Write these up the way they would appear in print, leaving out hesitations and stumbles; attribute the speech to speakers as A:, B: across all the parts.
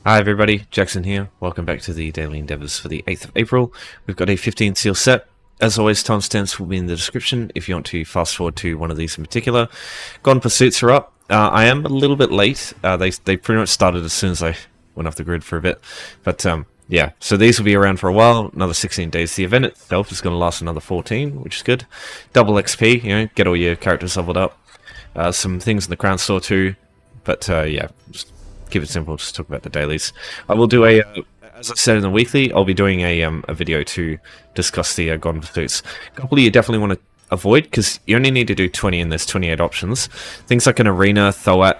A: Hi everybody, Jackson here. Welcome back to the daily endeavours for the 8th of April. We've got a 15 seal set. As always, timestamps will be in the description if you want to fast forward to one of these in particular. Gone Pursuits are up. I am a little bit late. They pretty much started as soon as I went off the grid for a bit. But yeah, so these will be around for a while, another 16 days. The event itself is going to last another 14, which is good. Double XP, you know, get all your characters leveled up. Some things in the Crown Store too. But yeah, just keep it simple, just talk about the dailies. I will do a, as I said in the weekly, I'll be doing a video to discuss the Gone Pursuits. A couple you definitely want to avoid, because you only need to do 20 and there's 28 options. Things like an Arena, Thoat,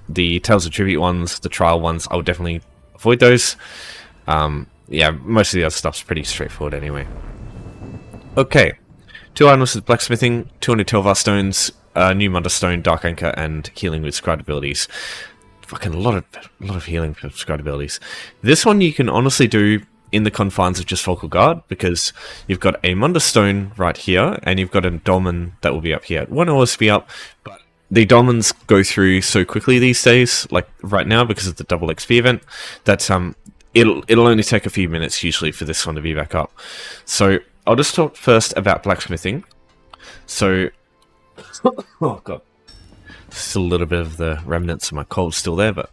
A: the Tales of Tribute ones, the Trial ones, I would definitely avoid those. Yeah, most of the other stuff's pretty straightforward anyway. Okay, 2 items with Blacksmithing, 200 Tel Var Stones, new Mundus Stone, Dark Anchor, and Healing with Scribed Abilities. Fucking a lot of healing for Scribed Abilities. This one you can honestly do in the confines of just Vocal Guard, because you've got a Mundus Stone right here, and you've got a Dolmen that will be up here. It won't always be up, but the Dolmens go through so quickly these days, like right now, because of the double XP event, that it'll only take a few minutes usually for this one to be back up. So I'll just talk first about Blacksmithing. So, oh god. Still a little bit of the remnants of my cold still there, but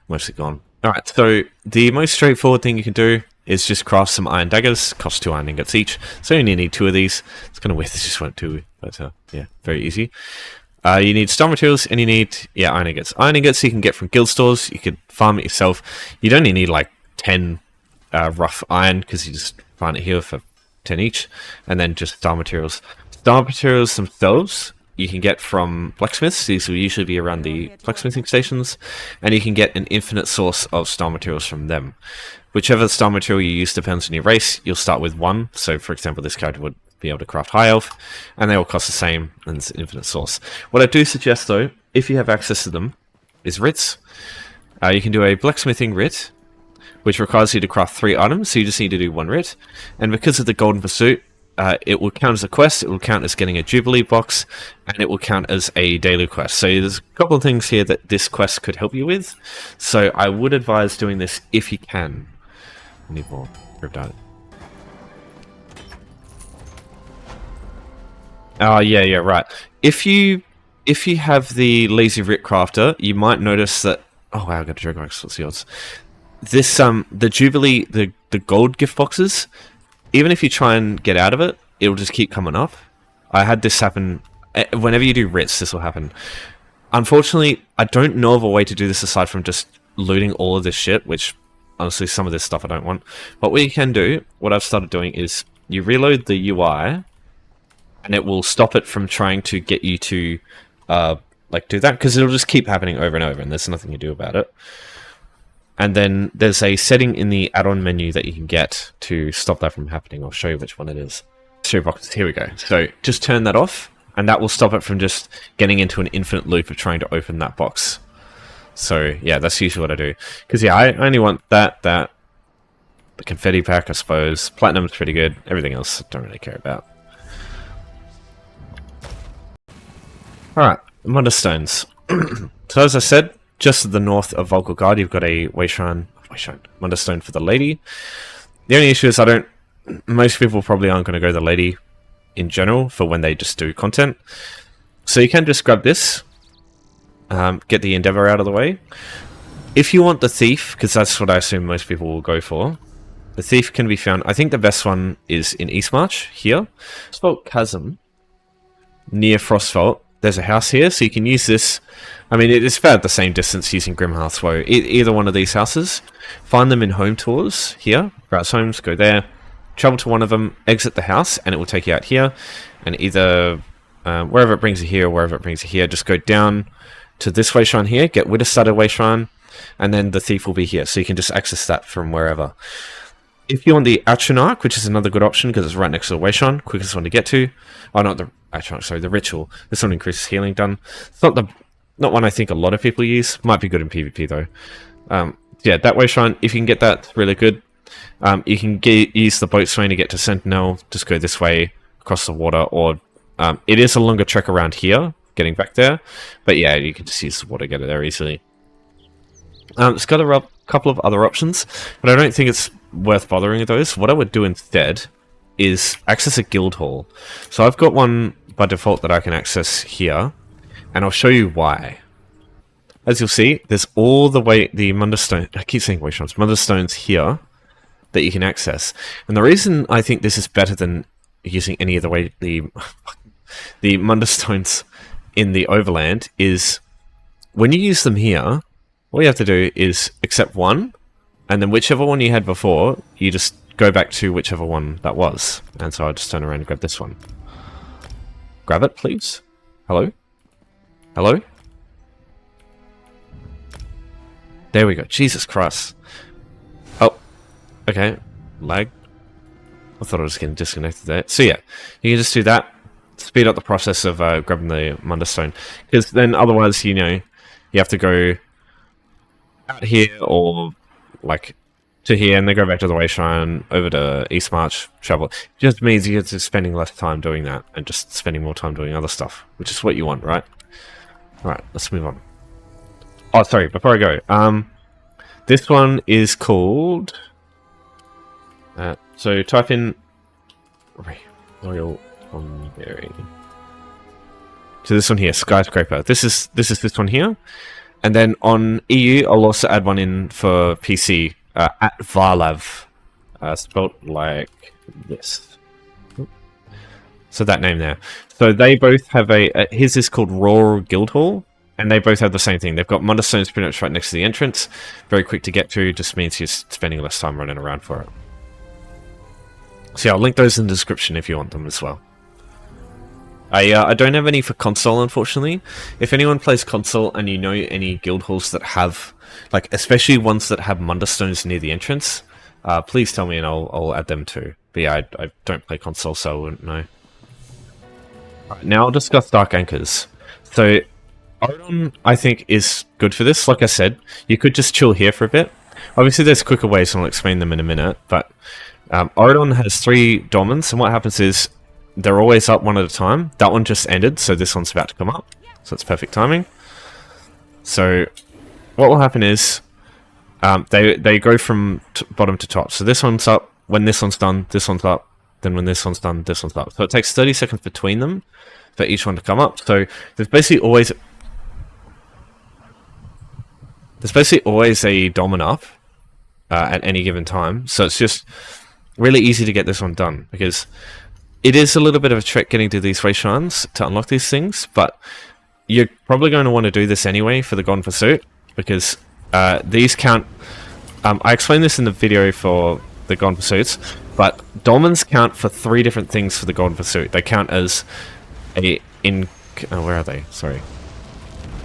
A: mostly gone. Alright, so the most straightforward thing you can do is just craft some iron daggers, cost 2 iron ingots each, so you only need 2 of these. It's kind of weird, this just went 2, but yeah, very easy. You need stone materials, and you need, yeah, iron ingots. Iron ingots you can get from guild stores, you can farm it yourself. You'd only need like 10 rough iron, because you just find it here for 10 each, and then just star materials. Star materials themselves you can get from blacksmiths. These will usually be around the blacksmithing stations, and you can get an infinite source of star materials from them. Whichever star material you use depends on your race. You'll start with 1, so for example this character would be able to craft high elf, and they all cost the same, and it's an infinite source. What I do suggest though, if you have access to them, is writs. You can do a blacksmithing writ, which requires you to craft 3 items, so you just need to do 1 writ, and because of the Golden Pursuit, it will count as a quest, it will count as getting a Jubilee box, and it will count as a daily quest. So there's a couple of things here that this quest could help you with. So I would advise doing this if you can. I need more Riptide. Oh yeah, right. If you have the Lazy Writ Crafter, you might notice that. Oh wow, I got a Dragon Box. What's the odds? This the Jubilee, the gold gift boxes. Even if you try and get out of it, it'll just keep coming up. I had this happen. Whenever you do writs, this will happen. Unfortunately, I don't know of a way to do this aside from just looting all of this shit, which, honestly, some of this stuff I don't want. But what you can do, what I've started doing, is you reload the UI, and it will stop it from trying to get you to like do that, because it'll just keep happening over and over, and there's nothing you do about it. And then there's a setting in the add-on menu that you can get to stop that from happening. I'll show you which one it is. 3 boxes, here we go. So just turn that off, and that will stop it from just getting into an infinite loop of trying to open that box. So yeah, that's usually what I do. Because yeah, I only want that, the confetti pack, I suppose. Platinum's pretty good. Everything else I don't really care about. Alright, Mundus Stones. So as I said, just to the north of Vocal Guard, you've got a Mundus Stone for the lady. The only issue is most people probably aren't going to go the lady in general for when they just do content. So you can just grab this, get the Endeavor out of the way. If you want the Thief, because that's what I assume most people will go for, the Thief can be found, I think the best one is in Eastmarch, here. Frostvault Chasm, near Frostvault. There's a house here, so you can use this. I mean, it's about the same distance using Grimhearth's Woe. Either one of these houses. Find them in home tours here. Browse homes, go there. Travel to one of them, exit the house, and it will take you out here. And either wherever it brings you here or wherever it brings you here, just go down to this way shrine here, get Widowstudded Way Shrine, and then the Thief will be here. So you can just access that from wherever. If you want the Atronach, which is another good option because it's right next to the Way Shrine, quickest one to get to. Oh, not the Atronach, sorry, the Ritual. This one increases healing done. It's not one I think a lot of people use. Might be good in PvP though. Yeah, that Way Shrine, if you can get that, really good. You can use the boatswain to get to Sentinel. Just go this way across the water, or it is a longer trek around here, getting back there. But yeah, you can just use the water to get it there easily. Scudder up couple of other options, but I don't think it's worth bothering with those. What I would do instead is access a Guildhall. So I've got one by default that I can access here, and I'll show you why. As you'll see, there's all the way the Mundus Stones, I keep saying Wayshrines, Mundus Stones here that you can access. And the reason I think this is better than using any of the way the Mundus Stones in the Overland is when you use them here, all you have to do is accept one, and then whichever one you had before, you just go back to whichever one that was. And so I'll just turn around and grab this one. Grab it, please. Hello? Hello? There we go. Jesus Christ. Oh, okay. Lag. I thought I was getting disconnected there. So yeah, you can just do that. Speed up the process of grabbing the Mundus Stone. Because then otherwise, you know, you have to go out here or like to here and then go back to the Wayshrine, over to East March, travel. It just means you're just spending less time doing that and just spending more time doing other stuff, which is what you want, right? Alright, let's move on. Oh, sorry, before I go, this one is called, so type in Royal Onberry. So this one here, Skyscraper. This is this one here, and then on EU, I'll also add one in for PC at Varlav, spelled like this. So that name there. So they both have his is called Rawr Guildhall, and they both have the same thing. They've got Mundus Stones pretty much right next to the entrance. Very quick to get to, just means you're spending less time running around for it. So yeah, I'll link those in the description if you want them as well. I don't have any for console, unfortunately. If anyone plays console and you know any guild halls that have, like, especially ones that have Mundus Stones near the entrance, please tell me and I'll add them too. But yeah, I don't play console, so I wouldn't know. Alright, now I'll discuss Dark Anchors. So, Oridon, I think, is good for this. Like I said, you could just chill here for a bit. Obviously, there's quicker ways, and I'll explain them in a minute, but Oridon has 3 Dolmens, and what happens is they're always up one at a time. That one just ended, so this one's about to come up. So it's perfect timing. So what will happen is they go from bottom to top. So this one's up. When this one's done, this one's up. Then when this one's done, this one's up. So it takes 30 seconds between them for each one to come up. So there's basically always a Dolmen up at any given time. So it's just really easy to get this one done, because it is a little bit of a trick getting to these Wayshrines to unlock these things, but you're probably going to want to do this anyway for the Gone Pursuit, because these count. I explained this in the video for the Gone Pursuits, but Dolmens count for 3 different things for the Gone Pursuit. They count as where are they? Sorry.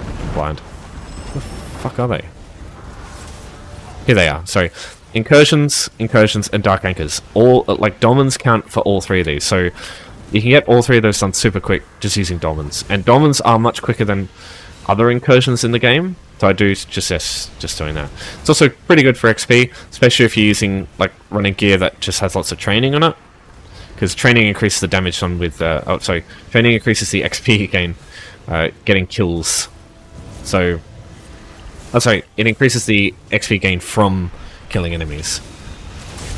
A: I'm blind. Where the fuck are they? Here they are, sorry. Incursions, and Dark Anchors. All, like, Dolmens count for all 3 of these, so you can get all 3 of those done super quick just using Dolmens. And Dolmens are much quicker than other incursions in the game, so I do just doing that. It's also pretty good for XP, especially if you're using, like, running gear that just has lots of training on it, because training increases the damage on with, training increases the XP gain, getting kills. So, it increases the XP gain from killing enemies,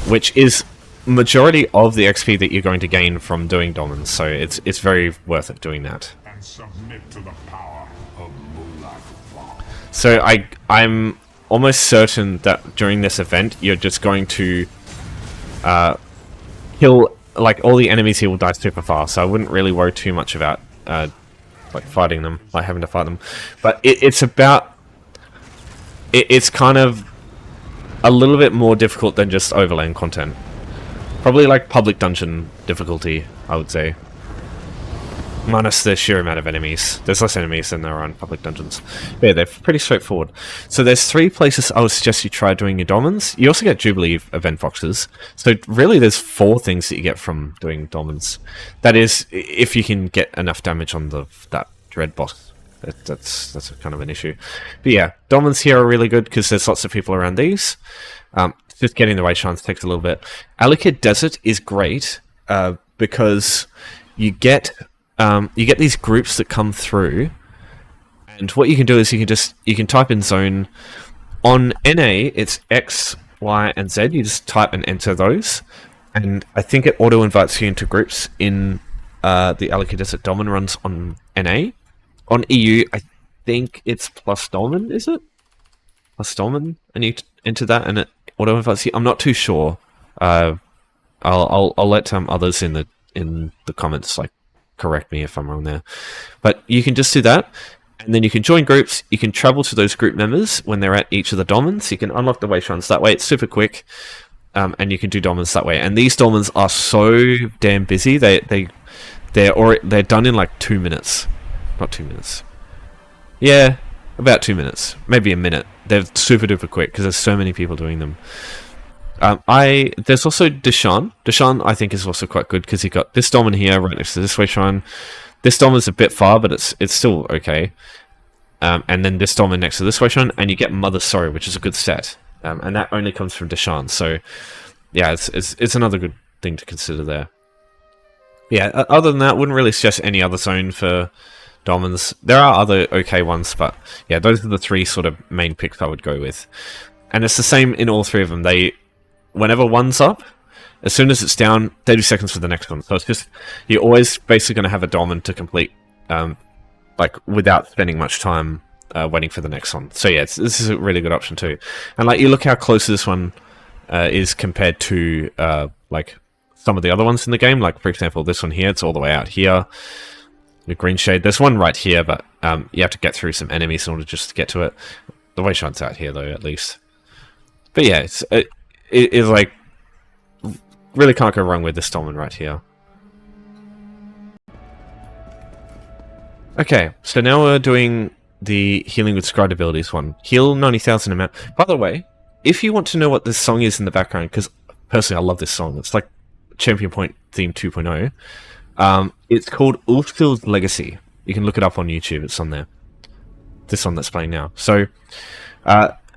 A: which is majority of the XP that you're going to gain from doing Dolmens, so it's very worth it doing that. And submit to the power of so I'm almost certain that during this event you're just going to kill, like, all the enemies here will die super fast, so I wouldn't really worry too much about like fighting them, like having to fight them. But it's kind of a little bit more difficult than just overland content. Probably like public dungeon difficulty, I would say. Minus the sheer amount of enemies. There's less enemies than there are in public dungeons. But yeah, they're pretty straightforward. So there's 3 places I would suggest you try doing your Dolmens. You also get Jubilee event boxes. So really there's 4 things that you get from doing Dolmens. That is, if you can get enough damage on that dread boss. That's a kind of an issue. But yeah, Dolmens here are really good because there's lots of people around these. Just getting the Wayshrines takes a little bit. Alikid Desert is great because you get these groups that come through, and what you can do is you can type in zone On NA, it's X, Y, and Z. You just type and enter those, and I think it auto invites you into groups in the allocated desert. Dolmen runs on NA. On EU, I think it's plus Dolmen, is it? Plus Dolmen, and you enter that, and it auto invites you. I'm not too sure. I'll let others in the comments like correct me if I'm wrong there, but you can just do that, and then you can join groups. You can travel to those group members when they're at each of the dolmens. You can unlock the wayshrines that way. It's super quick, and you can do dolmens that way. And these dolmens are so damn busy. They're done in like 2 minutes, not 2 minutes. Yeah, about 2 minutes, maybe a minute. They're super duper quick because there's so many people doing them. There's also Deshan. Deshan, I think, is also quite good because you got this dolmen here right next to this way shrine. This dolmen's a bit far, but it's still okay. And then this dolmen next to this way shrine, and you get Mother's Sorrow, which is a good stat. And that only comes from Deshan. So, yeah, it's another good thing to consider there. Yeah, other than that, wouldn't really suggest any other zone for dolmens. There are other okay ones, but yeah, those are the three sort of main picks I would go with. And it's the same in all three of them. Whenever one's up, as soon as it's down, 30 seconds for the next one. So it's just, you're always basically going to have a dolmen to complete, like, without spending much time waiting for the next one. So yeah, this is a really good option too. And like, you look how close this one is compared to, like, some of the other ones in the game. Like, for example, this one here, it's all the way out here. The green shade. There's one right here, but you have to get through some enemies in order just to get to it. The way shine's out here, though, at least. But yeah, it's like, really can't go wrong with this dolmen right here. Okay, so now we're doing the healing with Scribed Abilities one. Heal 90,000 amount. By the way, if you want to know what this song is in the background, because personally I love this song, it's like Champion Point Theme 2.0. It's called Ulfsild's Legacy. You can look it up on YouTube, it's on there. This one that's playing now. So,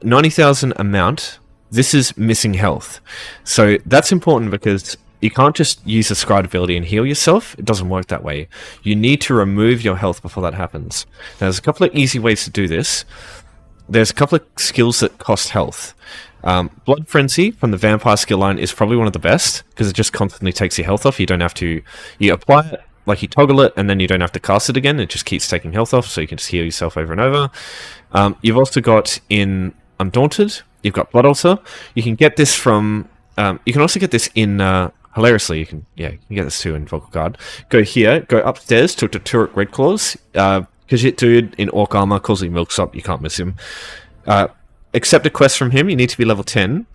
A: 90,000 amount. This is missing health. So that's important because you can't just use a Scribed ability and heal yourself. It doesn't work that way. You need to remove your health before that happens. Now, there's a couple of easy ways to do this. There's a couple of skills that cost health. Blood Frenzy from the Vampire skill line is probably one of the best because it just constantly takes your health off. You don't have to... You apply it, like you toggle it, and then you don't have to cast it again. It just keeps taking health off, so you can just heal yourself over and over. You've also got in Undaunted... You've got Blood Altar. You can get this from... you can also get this in... hilariously, you can get this too in Vocal Guard. Go here, go upstairs to Turek Redclaws. Because you dude in Orc Armor calls he milks up, you can't miss him. Accept a quest from him, you need to be level 10.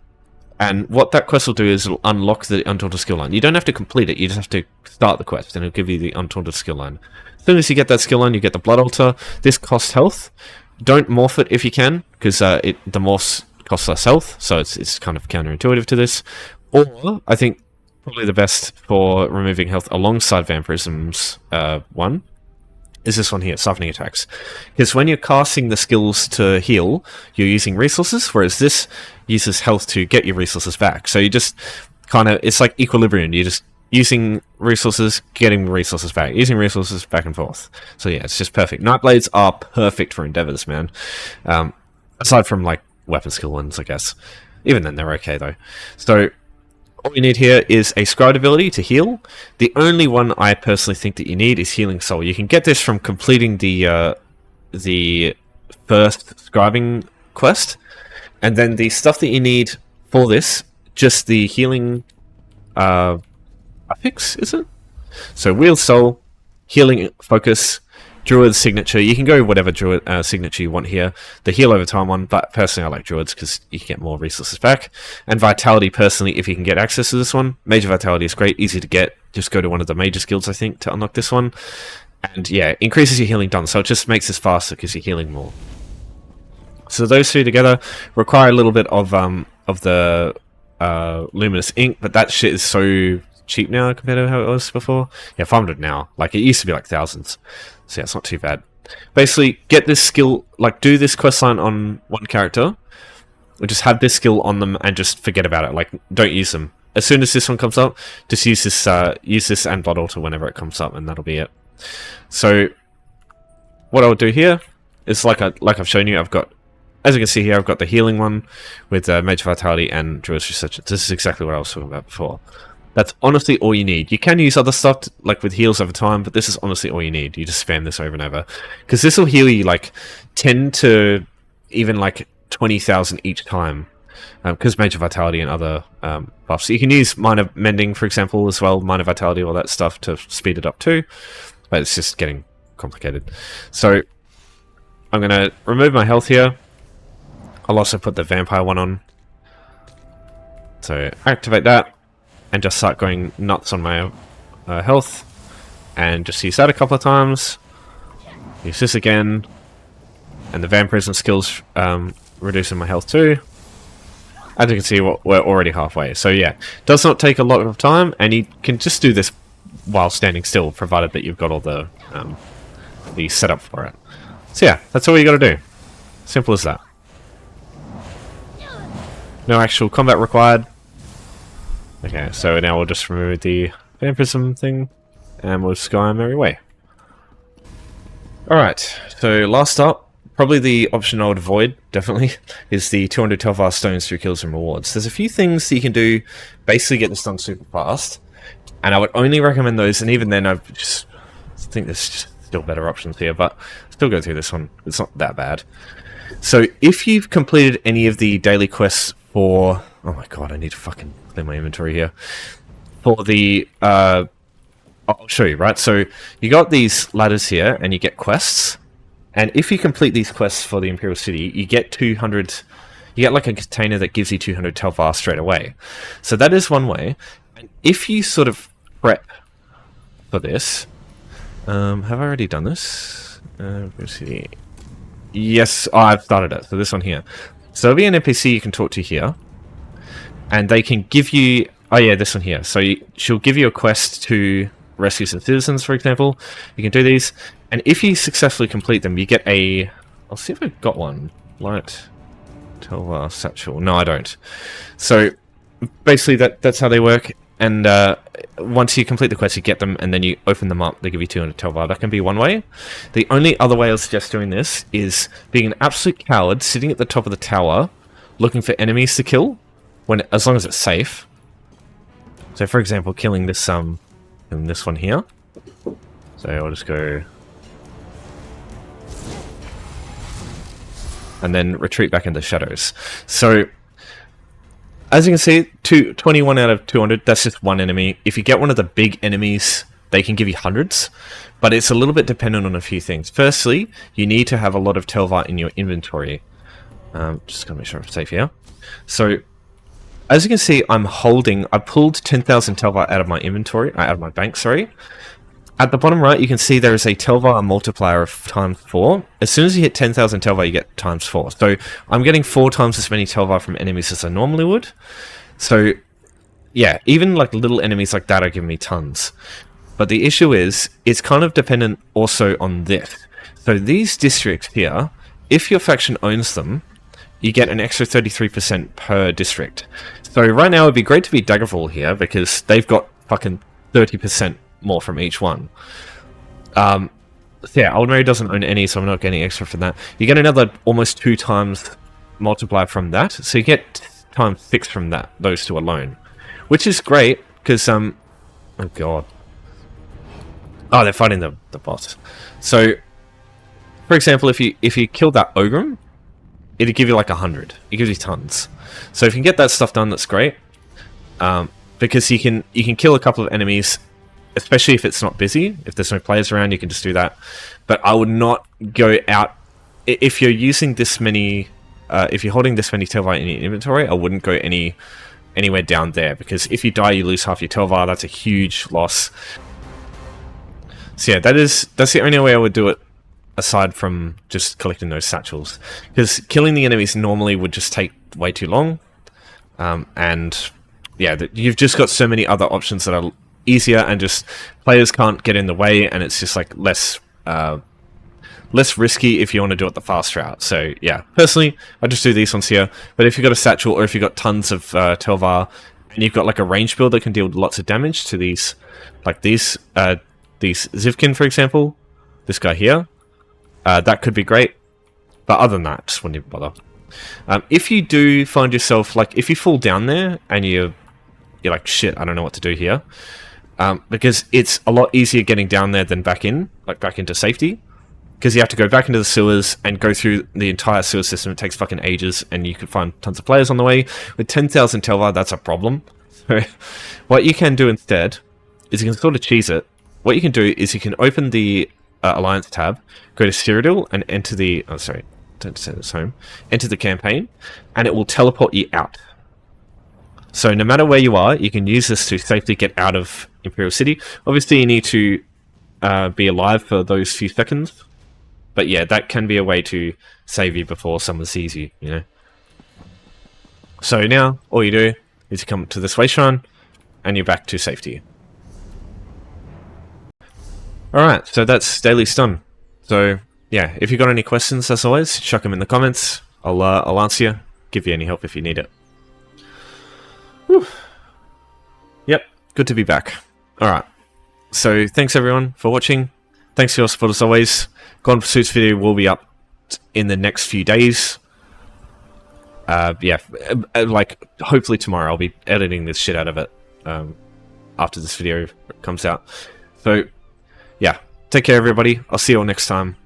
A: And what that quest will do is it'll unlock the Undaunted skill line. You don't have to complete it, you just have to start the quest, and it'll give you the Undaunted skill line. As soon as you get that skill line, you get the Blood Altar. This costs health. Don't morph it if you can, because the morphs costs less health, so it's kind of counterintuitive to this. Or, I think, probably the best for removing health alongside Vampirism's one is this one here, Siphoning Attacks. Because when you're casting the skills to heal, you're using resources, whereas this uses health to get your resources back. So you just kind of, it's like equilibrium. You're just using resources, getting resources back, using resources back and forth. So yeah, it's just perfect. Nightblades are perfect for endeavors, man. Aside from like weapon skill ones, I guess. Even then, they're okay though. So all you need here is a Scribed ability to heal. The only one I personally think that you need is Healing Soul. You can get this from completing the first scribing quest, and then the stuff that you need for this, just the healing affix, is it? So Wheel Soul, Healing Focus, Druid Signature. You can go whatever Druid signature you want here. The heal over time one, but personally I like Druids because you can get more resources back. And Vitality, personally, if you can get access to this one. Major Vitality is great, easy to get. Just go to one of the major skills, I think, to unlock this one. And yeah, increases your healing done, so it just makes this faster because you're healing more. So those two together require a little bit of the Luminous Ink, but that shit is so cheap now compared to how it was before. Yeah, 500 now. Like, it used to be like thousands. So yeah, it's not too bad. Basically, get this skill, like do this questline on one character, or just have this skill on them and just forget about it. Like, don't use them. As soon as this one comes up, just use this and Blood Altar whenever it comes up, and that'll be it. So, what I'll do here is like I've shown you, I've got as you can see here, I've got the healing one with Major Vitality and Druid's Resurgence. This is exactly what I was talking about before. That's honestly all you need. You can use other stuff, like with heals over time, but this is honestly all you need. You just spam this over and over. Because this will heal you like 10 to even like 20,000 each time. Because Major Vitality and other buffs. You can use Minor Mending, for example, as well. Minor Vitality, all that stuff to speed it up too. But it's just getting complicated. So, I'm going to remove my health here. I'll also put the Vampire one on. So, activate that. And just start going nuts on my health. And just use that a couple of times. Use this again. And the Vampirism skills reducing my health too. As you can see, we're already halfway. So yeah, does not take a lot of time. And you can just do this while standing still, provided that you've got all the setup for it. So yeah, that's all you got to do. Simple as that. No actual combat required. Okay, so now we'll just remove the vampirism thing, and we'll just go our merry way. Alright, so last up, probably the option I would avoid, definitely, is the 200 Tel Var Stones through kills and rewards. There's a few things that you can do, basically get this done super fast, and I would only recommend those, and even then I just think there's just still better options here, but still go through this one, it's not that bad. So if you've completed any of the daily quests for... Oh my god, I need to fucking clear my inventory here. For the... I'll show you, right? So you got these ladders here, and you get quests. And if you complete these quests for the Imperial City, you get 200... You get like a container that gives you 200 Tel Var straight away. So that is one way. And if you sort of prep for this... have I already done this? Let's see... Yes, I've started it. So this one here. So there'll be an NPC you can talk to here. And they can give you... Oh yeah, this one here. So she'll give you a quest to rescue some citizens, for example. You can do these. And if you successfully complete them, you get a... I'll see if I've got one. Light Tel Var Satchel. No, I don't. So basically that's how they work. And once you complete the quest, you get them, and then you open them up. They give you 200 Tel Var. That can be one way. The only other way I'll suggest doing this is being an absolute coward, sitting at the top of the tower, looking for enemies to kill, as long as it's safe. So, for example, killing this in this one here. So I'll just go, and then retreat back into the shadows. So, as you can see, 21 out of 200, that's just one enemy. If you get one of the big enemies, they can give you hundreds, but it's a little bit dependent on a few things. Firstly, you need to have a lot of Tel Var in your inventory. Just gonna make sure I'm safe here. So, as you can see, I pulled 10,000 Tel Var out of my inventory, out of my bank, sorry. At the bottom right, you can see there is a Tel Var multiplier of ×4. As soon as you hit 10,000 Tel Var, you get ×4. So I'm getting 4 times as many Tel Var from enemies as I normally would. So yeah, even like little enemies like that are giving me tons. But the issue is, it's kind of dependent also on this. So these districts here, if your faction owns them, you get an extra 33% per district. So right now it'd be great to be Daggerfall here, because they've got fucking 30% more from each one. So yeah, Old Mary doesn't own any, so I'm not getting extra from that. You get another almost 2 times multiplier from that, so you get ×6 from that, those two alone, which is great because oh god, oh, they're fighting the boss. So, for example, if you kill that Ogrim, it'll give you like 100. It gives you tons. So if you can get that stuff done, that's great. Because you can kill a couple of enemies. Especially if it's not busy, if there's no players around, you can just do that. But I would not go out if you're using this many. If you're holding this many Tel Var in your inventory, I wouldn't go anywhere down there, because if you die, you lose half your Tel Var. That's a huge loss. So yeah, that's the only way I would do it, aside from just collecting those satchels, because killing the enemies normally would just take way too long. And yeah, you've just got so many other options that are easier, and just players can't get in the way, and it's just like less risky if you want to do it the fast route. So yeah, personally, I just do these ones here. But if you've got a satchel, or if you've got tons of Tel Var, and you've got like a range build that can deal lots of damage to these, like these Zivkin, for example, this guy here, that could be great. But other than that, just wouldn't even bother. If you do find yourself, like, if you fall down there and you're like, shit, I don't know what to do here, because it's a lot easier getting down there than back into safety, because you have to go back into the sewers and go through the entire sewer system. It takes fucking ages, and you can find tons of players on the way. With 10,000 Tel Var, that's a problem. So what you can do instead is you can sort of cheese it. What you can do is you can open the Alliance tab, go to Cyrodiil, and enter the... Oh, sorry, don't send this home. Enter the campaign, and it will teleport you out. So no matter where you are, you can use this to safely get out of Imperial City. Obviously, you need to be alive for those few seconds. But yeah, that can be a way to save you before someone sees you, you know. So now, all you do is you come to this way shrine, and you're back to safety. Alright, so that's daily's done. So, yeah, if you've got any questions, as always, chuck them in the comments. I'll answer you, give you any help if you need it. Whew. Yep, good to be back. Alright, so thanks everyone for watching. Thanks for your support as always. Gone Pursuits video will be up in the next few days. Yeah, like, hopefully tomorrow. I'll be editing this shit out of it after this video comes out. So, yeah, take care everybody. I'll see you all next time.